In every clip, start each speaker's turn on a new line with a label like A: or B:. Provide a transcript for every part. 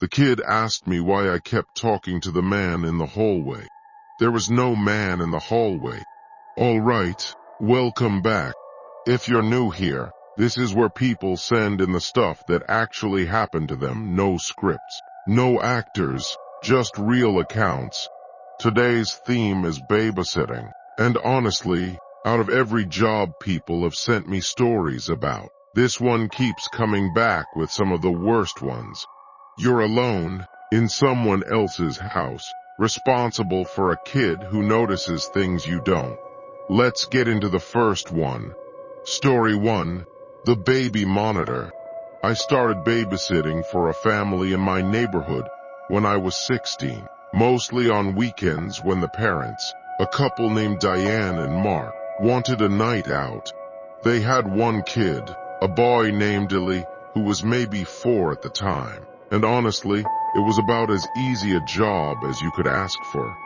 A: The kid asked me why I kept talking to the man in the hallway. There was no man in the hallway. All right, welcome back. If you're new here, this is where people send in the stuff that actually happened to them. No scripts, no actors, just real accounts. Today's theme is babysitting. And honestly, out of every job people have sent me stories about, this one keeps coming back with some of the worst ones. You're alone, in someone else's house, responsible for a kid who notices things you don't. Let's get into the first one. Story 1. The Baby Monitor. I started babysitting for a family in my neighborhood when I was 16, mostly on weekends when the parents, a couple named Diane and Mark, wanted a night out. They had one kid, a boy named Illy, who was maybe 4 at the time, and honestly, it was about as easy a job as you could ask for.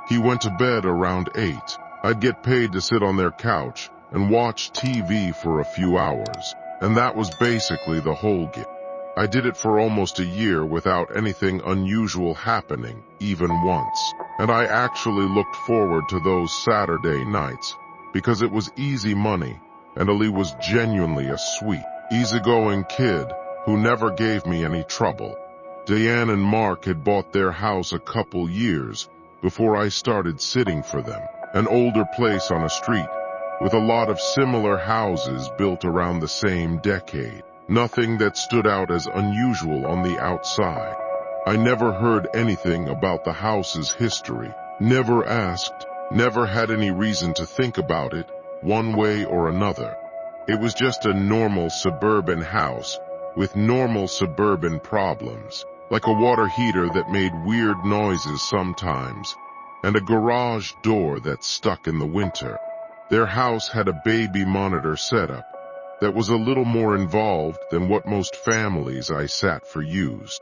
A: He went to bed around 8. I'd get paid to sit on their couch and watch TV for a few hours, and that was basically the whole gig. I did it for almost a year without anything unusual happening, even once. And I actually looked forward to those Saturday nights, because it was easy money, and Ali was genuinely a sweet, easygoing kid who never gave me any trouble. Diane and Mark had bought their house a couple years before I started sitting for them, an older place on a street with a lot of similar houses built around the same decade. Nothing that stood out as unusual on the outside. I never heard anything about the house's history, never asked, never had any reason to think about it, one way or another. It was just a normal suburban house with normal suburban problems, like a water heater that made weird noises sometimes, and a garage door that stuck in the winter. Their house had a baby monitor setup that was a little more involved than what most families I sat for used.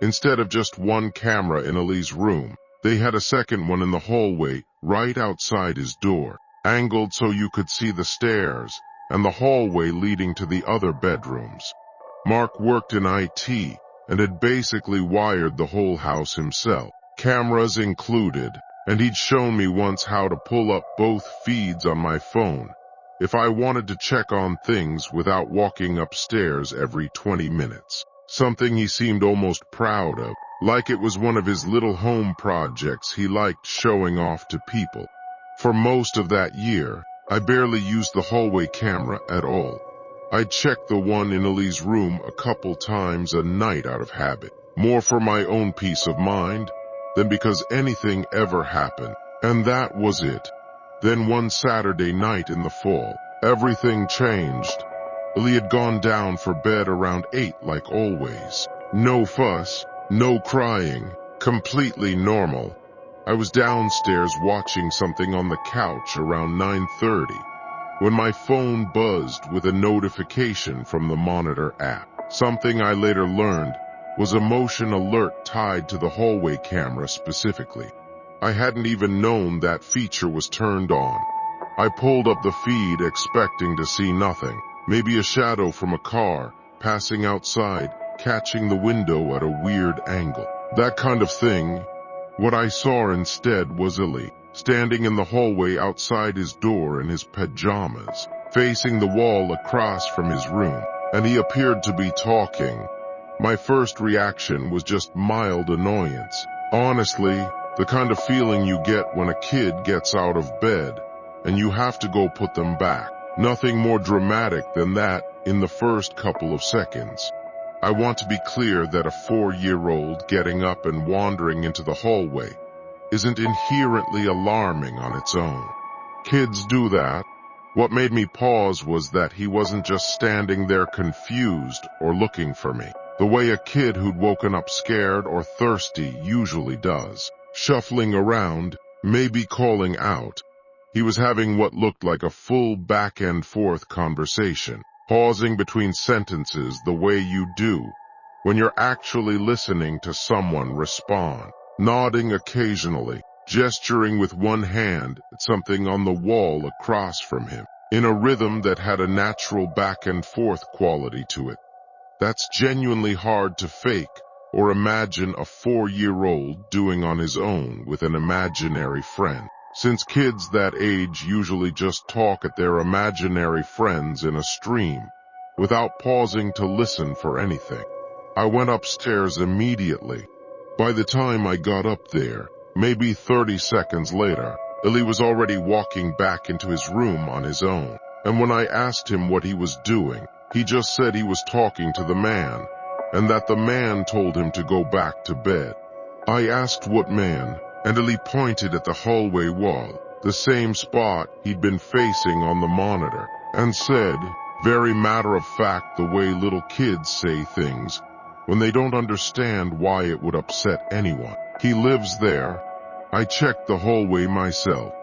A: Instead of just one camera in Ali's room, they had a second one in the hallway right outside his door, angled so you could see the stairs and the hallway leading to the other bedrooms. Mark worked in IT and had basically wired the whole house himself, cameras included, and he'd shown me once how to pull up both feeds on my phone if I wanted to check on things without walking upstairs every 20 minutes. Something he seemed almost proud of, like it was one of his little home projects he liked showing off to people. For most of that year, I barely used the hallway camera at all. I'd check the one in Ali's room a couple times a night out of habit, more for my own peace of mind than because anything ever happened. And that was it. Then one Saturday night in the fall, everything changed. Ali had gone down for bed around 8 like always. No fuss, no crying, completely normal. I was downstairs watching something on the couch around 9:30 when my phone buzzed with a notification from the Monitor app. Something I later learned was a motion alert tied to the hallway camera specifically. I hadn't even known that feature was turned on. I pulled up the feed expecting to see nothing. Maybe a shadow from a car passing outside, catching the window at a weird angle. That kind of thing. What I saw instead was Illy, standing in the hallway outside his door in his pajamas, facing the wall across from his room, and he appeared to be talking. My first reaction was just mild annoyance. Honestly, the kind of feeling you get when a kid gets out of bed and you have to go put them back. Nothing more dramatic than that in the first couple of seconds. I want to be clear that a 4-year-old getting up and wandering into the hallway isn't inherently alarming on its own. Kids do that. What made me pause was that he wasn't just standing there confused or looking for me, the way a kid who'd woken up scared or thirsty usually does, shuffling around, maybe calling out. He was having what looked like a full back-and-forth conversation, pausing between sentences the way you do when you're actually listening to someone respond, nodding occasionally, gesturing with one hand at something on the wall across from him, in a rhythm that had a natural back-and-forth quality to it. That's genuinely hard to fake or imagine a 4-year-old doing on his own with an imaginary friend, since kids that age usually just talk at their imaginary friends in a stream, without pausing to listen for anything. I went upstairs immediately. By the time I got up there, maybe 30 seconds later, Illy was already walking back into his room on his own, and when I asked him what he was doing, he just said he was talking to the man, and that the man told him to go back to bed. I asked what man, and Illy pointed at the hallway wall, the same spot he'd been facing on the monitor, and said, very matter-of-fact the way little kids say things, when they don't understand why it would upset anyone. He lives there. I checked the hallway myself.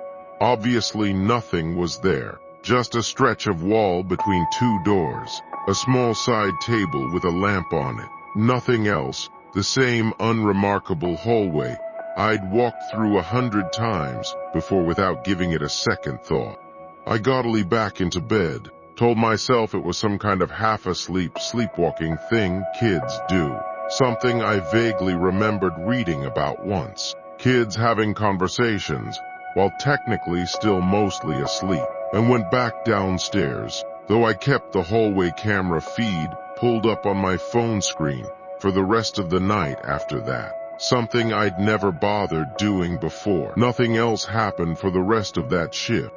A: Obviously nothing was there, just a stretch of wall between 2 doors, a small side table with a lamp on it, nothing else, the same unremarkable hallway I'd walked through 100 times before without giving it a second thought. I got Illy back into bed, told myself it was some kind of half-asleep, sleepwalking thing kids do, something I vaguely remembered reading about once. Kids having conversations, while technically still mostly asleep, and went back downstairs, though I kept the hallway camera feed pulled up on my phone screen for the rest of the night after that, something I'd never bothered doing before. Nothing else happened for the rest of that shift.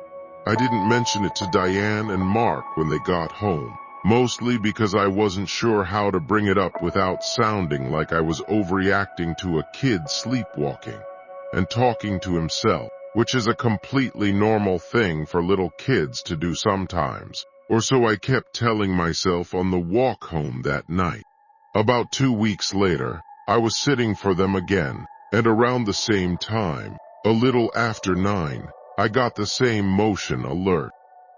A: I didn't mention it to Diane and Mark when they got home, mostly because I wasn't sure how to bring it up without sounding like I was overreacting to a kid sleepwalking and talking to himself, which is a completely normal thing for little kids to do sometimes, or so I kept telling myself on the walk home that night. About 2 weeks later, I was sitting for them again, and around the same time, a little after 9, I got the same motion alert.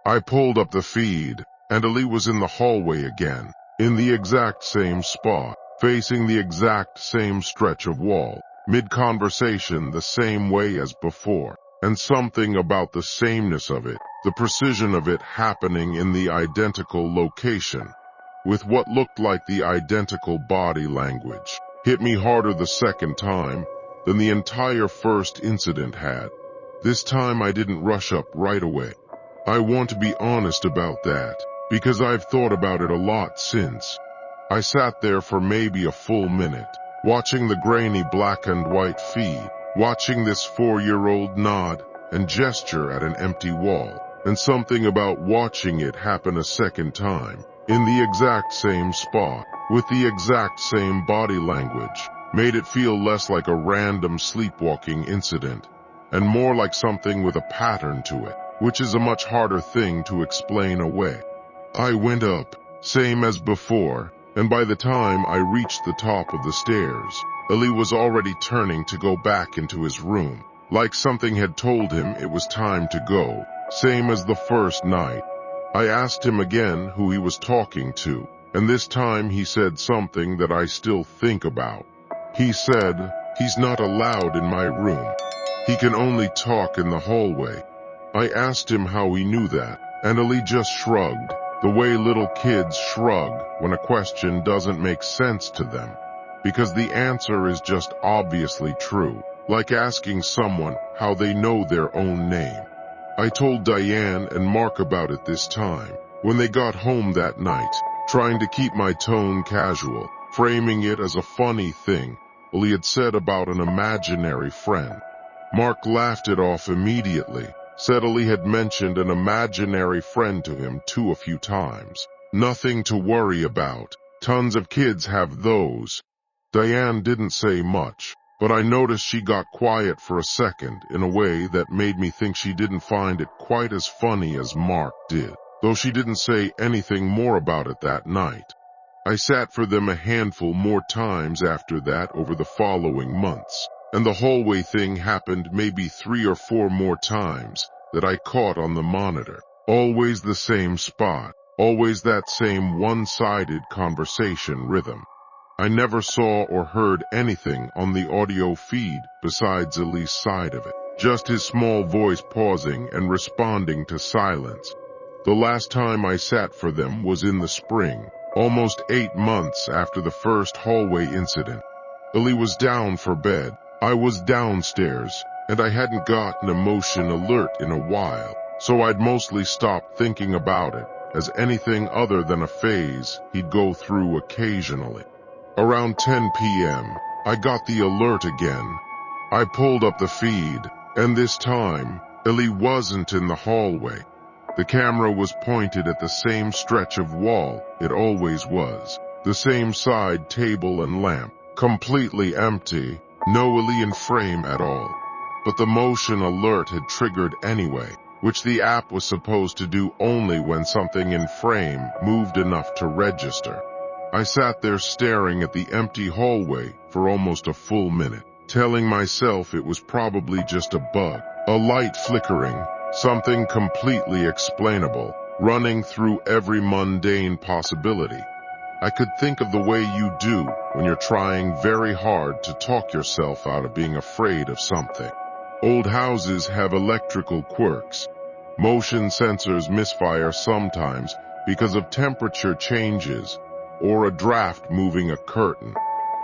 A: I pulled up the feed, and Illy was in the hallway again, in the exact same spot, facing the exact same stretch of wall, mid-conversation the same way as before, and something about the sameness of it, the precision of it happening in the identical location, with what looked like the identical body language, hit me harder the second time than the entire first incident had. This time I didn't rush up right away. I want to be honest about that, because I've thought about it a lot since. I sat there for maybe a full minute, watching the grainy black and white feed, watching this 4-year-old nod and gesture at an empty wall, and something about watching it happen a second time, in the exact same spot, with the exact same body language, made it feel less like a random sleepwalking incident, and more like something with a pattern to it, which is a much harder thing to explain away. I went up, same as before, and by the time I reached the top of the stairs, Illy was already turning to go back into his room, like something had told him it was time to go, same as the first night. I asked him again who he was talking to, and this time he said something that I still think about. He said, "He's not allowed in my room. He can only talk in the hallway." I asked him how he knew that, and Illy just shrugged, the way little kids shrug when a question doesn't make sense to them, because the answer is just obviously true, like asking someone how they know their own name. I told Diane and Mark about it this time, when they got home that night, trying to keep my tone casual, framing it as a funny thing Illy had said about an imaginary friend. Mark laughed it off immediately, said Illy had mentioned an imaginary friend to him too a few times. Nothing to worry about. Tons of kids have those. Diane didn't say much, but I noticed she got quiet for a second in a way that made me think she didn't find it quite as funny as Mark did, though she didn't say anything more about it that night. I sat for them a handful more times after that over the following months, and the hallway thing happened maybe 3 or 4 more times that I caught on the monitor. Always the same spot, always that same one-sided conversation rhythm. I never saw or heard anything on the audio feed besides Illy's side of it, just his small voice pausing and responding to silence. The last time I sat for them was in the spring, almost 8 months after the first hallway incident. Ellie was down for bed. I was downstairs, and I hadn't gotten a motion alert in a while, so I'd mostly stopped thinking about it as anything other than a phase he'd go through occasionally. Around 10 p.m., I got the alert again. I pulled up the feed, and this time, Ellie wasn't in the hallway. The camera was pointed at the same stretch of wall it always was, the same side table and lamp, completely empty, no Ellie in frame at all. But the motion alert had triggered anyway, which the app was supposed to do only when something in frame moved enough to register. I sat there staring at the empty hallway for almost a full minute, telling myself it was probably just a bug, a light flickering, something completely explainable, running through every mundane possibility. I could think of the way you do when you're trying very hard to talk yourself out of being afraid of something. Old houses have electrical quirks. Motion sensors misfire sometimes because of temperature changes or a draft moving a curtain.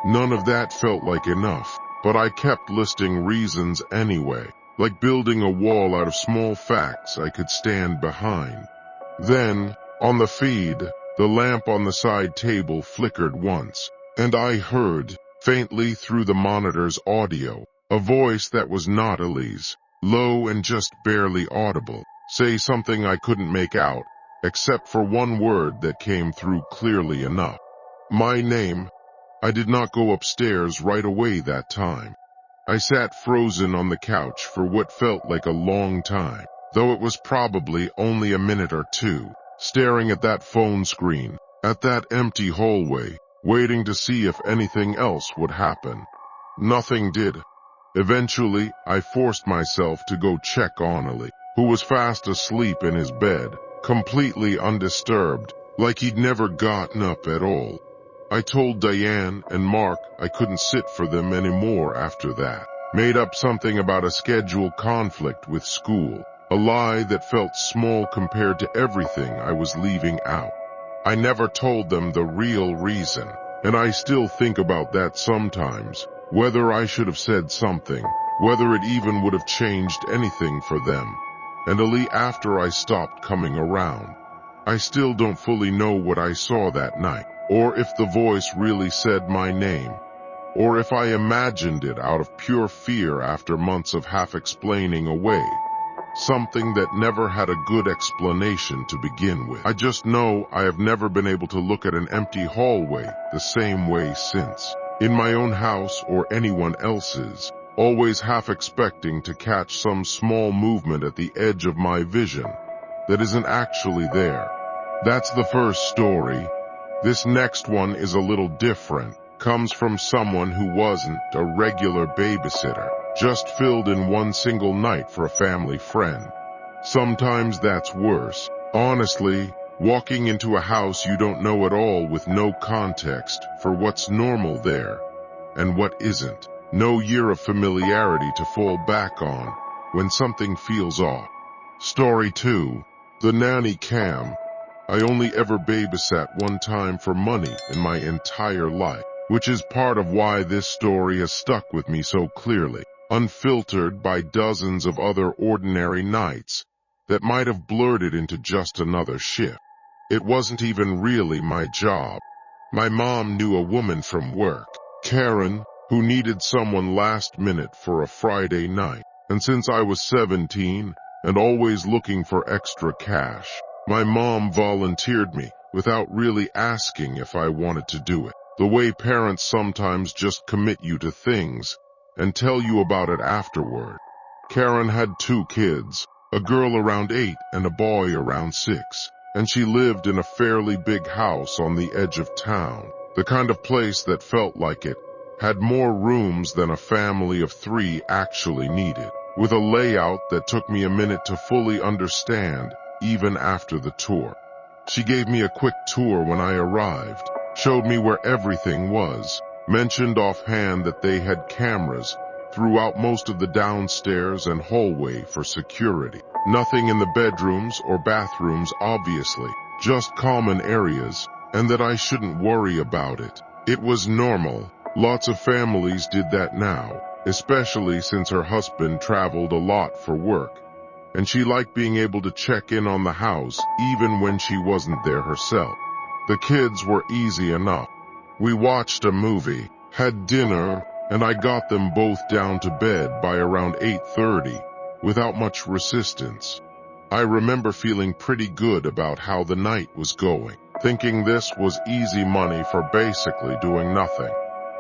A: None of that felt like enough, but I kept listing reasons anyway, like building a wall out of small facts I could stand behind. Then, on the feed, the lamp on the side table flickered once, and I heard, faintly through the monitor's audio, a voice that was not Ellie's, low and just barely audible, say something I couldn't make out, except for one word that came through clearly enough. My name. I did not go upstairs right away that time. I sat frozen on the couch for what felt like a long time, though it was probably only a minute or two, staring at that phone screen, at that empty hallway, waiting to see if anything else would happen. Nothing did. Eventually, I forced myself to go check on Ellie, who was fast asleep in his bed, completely undisturbed, like he'd never gotten up at all. I told Diane and Mark I couldn't sit for them anymore after that. Made up something about a schedule conflict with school, a lie that felt small compared to everything I was leaving out. I never told them the real reason, and I still think about that sometimes, whether I should have said something, whether it even would have changed anything for them. And Ellie after I stopped coming around. I still don't fully know what I saw that night, or if the voice really said my name, or if I imagined it out of pure fear after months of half explaining away. Something that never had a good explanation to begin with. I just know I have never been able to look at an empty hallway the same way since. In my own house or anyone else's, always half expecting to catch some small movement at the edge of my vision that isn't actually there. That's the first story. This next one is a little different. Comes from someone who wasn't a regular babysitter, just filled in one single night for a family friend. Sometimes that's worse. Honestly, walking into a house you don't know at all with no context for what's normal there and what isn't. No year of familiarity to fall back on when something feels off. Story 2. The Nanny Cam. I only ever babysat one time for money in my entire life, which is part of why this story has stuck with me so clearly, unfiltered by dozens of other ordinary nights that might have blurred it into just another shift. It wasn't even really my job. My mom knew a woman from work, Karen, who needed someone last minute for a Friday night. And since I was 17 and always looking for extra cash, my mom volunteered me without really asking if I wanted to do it. The way parents sometimes just commit you to things and tell you about it afterward. Karen had 2 kids, a girl around 8 and a boy around 6, and she lived in a fairly big house on the edge of town, the kind of place that felt like it had more rooms than a family of 3 actually needed, with a layout that took me a minute to fully understand even after the tour. She gave me a quick tour when I arrived, showed me where everything was, mentioned offhand that they had cameras throughout most of the downstairs and hallway for security. Nothing in the bedrooms or bathrooms obviously, just common areas, and that I shouldn't worry about it. It was normal, Lots of families did that now, especially since her husband traveled a lot for work, and she liked being able to check in on the house even when she wasn't there herself. The kids were easy enough. We watched a movie, had dinner, and I got them both down to bed by around 8:30 without much resistance. I remember feeling pretty good about how the night was going, thinking this was easy money for basically doing nothing.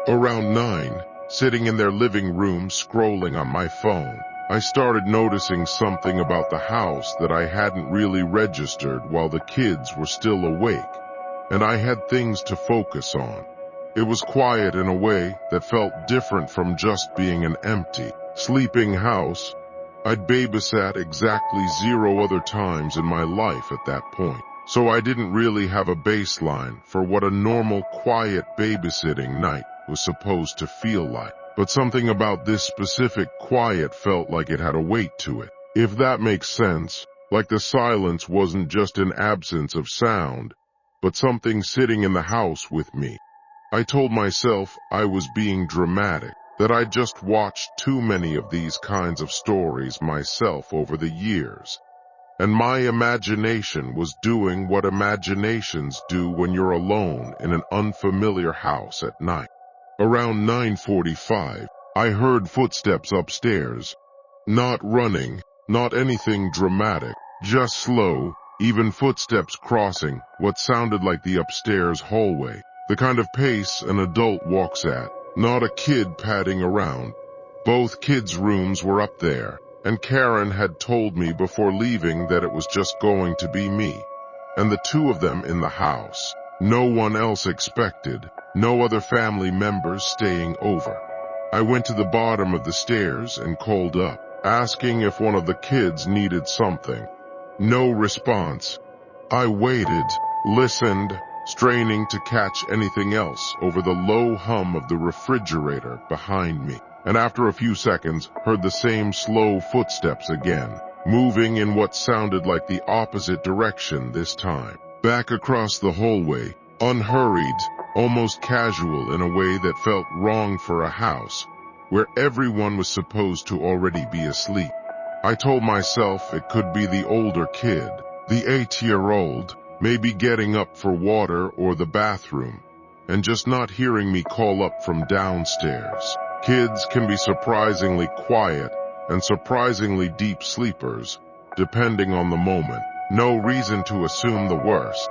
A: Around 9, sitting in their living room scrolling on my phone, I started noticing something about the house that I hadn't really registered while the kids were still awake, and I had things to focus on. It was quiet in a way that felt different from just being an empty, sleeping house. I'd babysat exactly 0 other times in my life at that point, so I didn't really have a baseline for what a normal, quiet babysitting night was supposed to feel like. But something about this specific quiet felt like it had a weight to it, if that makes sense, like the silence wasn't just an absence of sound, but something sitting in the house with me. I told myself I was being dramatic, that I'd just watched too many of these kinds of stories myself over the years, and my imagination was doing what imaginations do when you're alone in an unfamiliar house at night. Around 9:45, I heard footsteps upstairs. Not running, not anything dramatic, just slow, even footsteps crossing what sounded like the upstairs hallway. The kind of pace an adult walks at, not a kid padding around. Both kids' rooms were up there, and Karen had told me before leaving that it was just going to be me, and the 2 of them in the house. No one else expected, no other family members staying over. I went to the bottom of the stairs and called up, asking if one of the kids needed something. No response. I waited, listened, straining to catch anything else over the low hum of the refrigerator behind me, and after a few seconds heard the same slow footsteps again, moving in what sounded like the opposite direction this time. Back across the hallway, unhurried, almost casual in a way that felt wrong for a house where everyone was supposed to already be asleep. I told myself it could be the older kid, the 8-year-old, maybe getting up for water or the bathroom, and just not hearing me call up from downstairs. Kids can be surprisingly quiet and surprisingly deep sleepers, depending on the moment. No reason to assume the worst.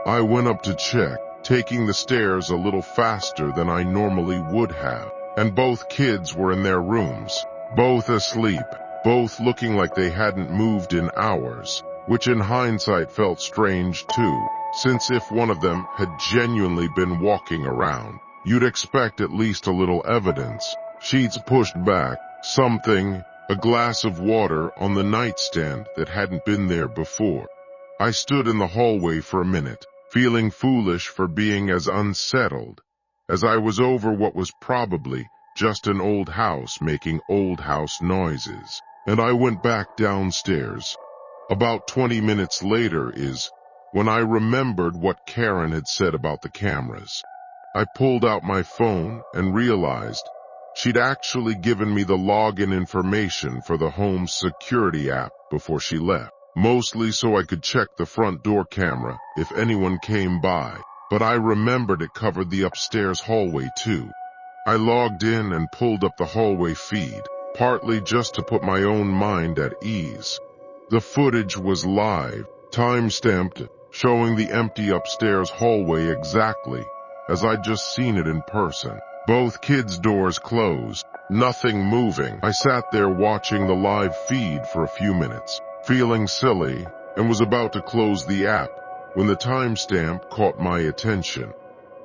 A: I went up to check, taking the stairs a little faster than I normally would have, and both kids were in their rooms, both asleep, both looking like they hadn't moved in hours, which in hindsight felt strange too, since if one of them had genuinely been walking around, you'd expect at least a little evidence. Sheets pushed back, something, a glass of water on the nightstand that hadn't been there before. I stood in the hallway for a minute, feeling foolish for being as unsettled, as I was over what was probably just an old house making old house noises, and I went back downstairs. About 20 minutes later is when I remembered what Karen had said about the cameras. I pulled out my phone and realized she'd actually given me the login information for the home security app before she left, mostly so I could check the front door camera if anyone came by, but I remembered it covered the upstairs hallway too. I logged in and pulled up the hallway feed, partly just to put my own mind at ease. The footage was live, time-stamped, showing the empty upstairs hallway exactly as I'd just seen it in person. Both kids' doors closed, nothing moving. I sat there watching the live feed for a few minutes, feeling silly, and was about to close the app when the timestamp caught my attention.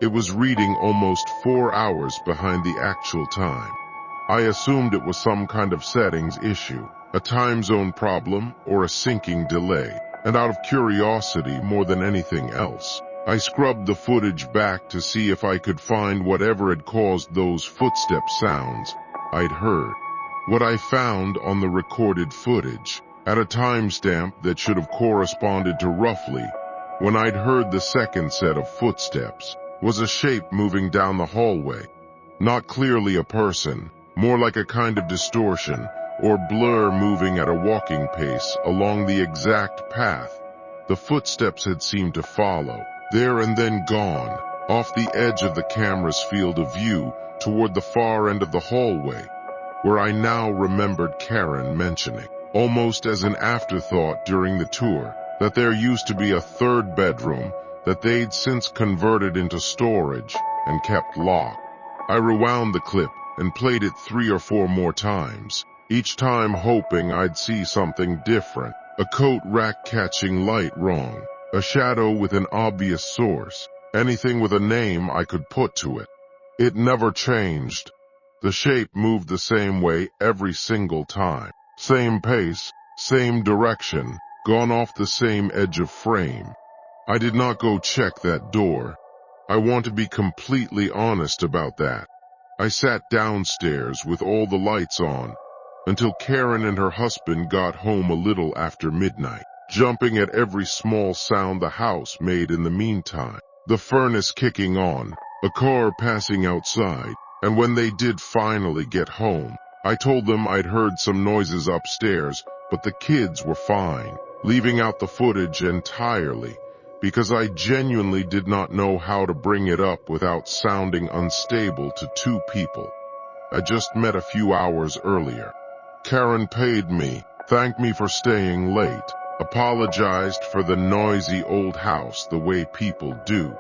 A: It was reading almost 4 hours behind the actual time. I assumed it was some kind of settings issue, a time zone problem or a syncing delay, and out of curiosity more than anything else, I scrubbed the footage back to see if I could find whatever had caused those footstep sounds I'd heard. What I found on the recorded footage, at a timestamp that should have corresponded to roughly when I'd heard the second set of footsteps, was a shape moving down the hallway. Not clearly a person, more like a kind of distortion or blur moving at a walking pace along the exact path the footsteps had seemed to follow, there and then gone, off the edge of the camera's field of view toward the far end of the hallway, where I now remembered Karen mentioning, almost as an afterthought during the tour, that there used to be a third bedroom that they'd since converted into storage and kept locked. I rewound the clip and played it 3 or 4 more times, each time hoping I'd see something different. A coat rack catching light wrong, a shadow with an obvious source, anything with a name I could put to it. It never changed. The shape moved the same way every single time. Same pace, same direction, gone off the same edge of frame. I did not go check that door. I want to be completely honest about that. I sat downstairs with all the lights on until Karen and her husband got home a little after midnight, jumping at every small sound the house made in the meantime. The furnace kicking on, a car passing outside, and when they did finally get home, I told them I'd heard some noises upstairs, but the kids were fine, leaving out the footage entirely, because I genuinely did not know how to bring it up without sounding unstable to 2 people I just met a few hours earlier. Karen paid me, thanked me for staying late, apologized for the noisy old house the way people do,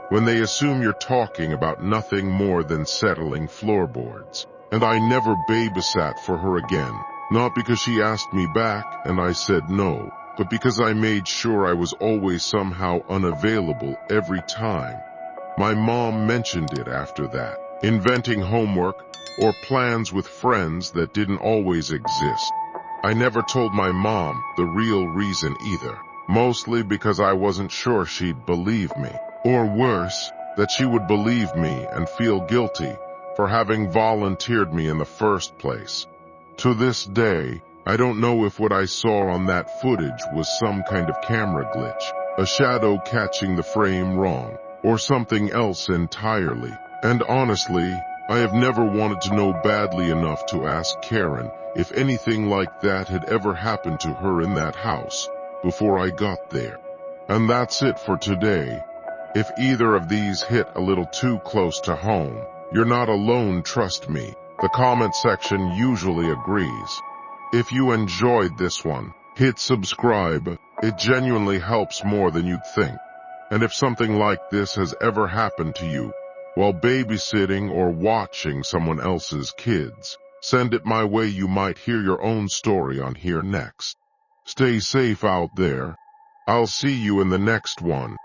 A: when they assume you're talking about nothing more than settling floorboards. And I never babysat for her again, not because she asked me back and I said no, but because I made sure I was always somehow unavailable every time. My mom mentioned it after that, inventing homework or plans with friends that didn't always exist. I never told my mom the real reason either, mostly because I wasn't sure she'd believe me, or worse, that she would believe me and feel guilty for having volunteered me in the first place. To this day, I don't know if what I saw on that footage was some kind of camera glitch, a shadow catching the frame wrong, or something else entirely. And honestly, I have never wanted to know badly enough to ask Karen if anything like that had ever happened to her in that house before I got there. And that's it for today. If either of these hit a little too close to home, you're not alone, trust me. The comment section usually agrees. If you enjoyed this one, hit subscribe. It genuinely helps more than you'd think. And if something like this has ever happened to you while babysitting or watching someone else's kids, send it my way. You might hear your own story on here next. Stay safe out there. I'll see you in the next one.